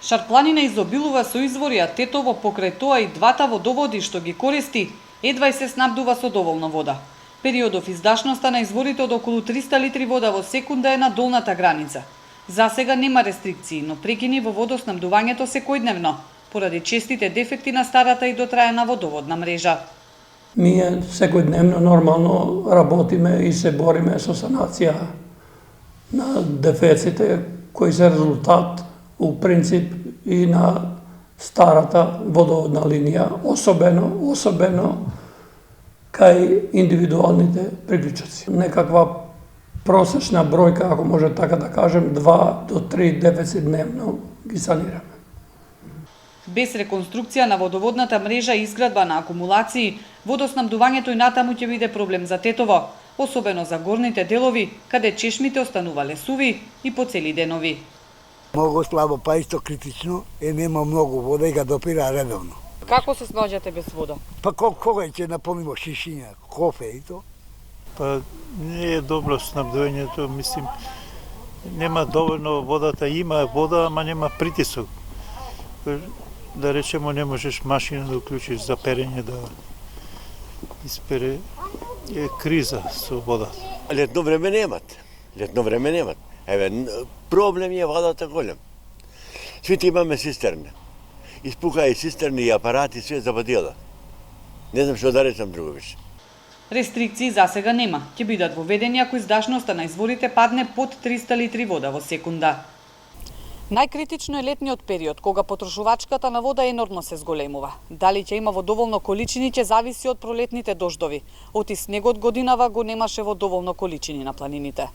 Шарпланина изобилува со извори, а Тетово покрај тоа и двата водоводи што ги користи, едва и се снабдува со доволно вода. Периодов издашноста на изворите од околу 300 литри вода во секунда е на долната граница. За сега нема рестрикции, но прекини во водоснабдувањето секојдневно, поради честите дефекти на старата и дотраена водоводна мрежа. Ние секојдневно нормално работиме и се бориме со санација на дефеците кои се резултат у принцип и на старата водоводна линија, особено кај индивидуалните приклучоци. Некаква просечна бројка, ако може така да кажем, 2 до 3 дефицит дневно ги санираме. Без реконструкција на водоводната мрежа и изградба на акумулации, водоснабдувањето и натаму ќе биде проблем за Тетово, особено за горните делови, каде чешмите останувале суви и по цели денови. Многу слабо, па исто критично, нема многу вода и ga допира редовно. Како се снаđате без вода? Па кога ќе наполнимо шишиња, кофе и то? Па не е добро снабдувањето, мислим, нема доволно водата, има вода, ама нема притисок. Да речемо, не можеш машина да уклучиш за перење да испере, е криза со водата. Летно време немат. Еве, проблем е водата голем. Сите имаме цистерни. Испука и цистерни и апарати, све завадила. Не знам што да речам друго више. Рестрикции за сега нема. Ќе бидат воведени ако издашноста на изворите падне под 300 литри вода во секунда. Најкритично е летниот период, кога потрошувачката на вода енормно се зголемува. Дали ќе има во доволно количини ќе зависи од пролетните дождови. Оти снегот годинава го немаше во доволно количини на планините.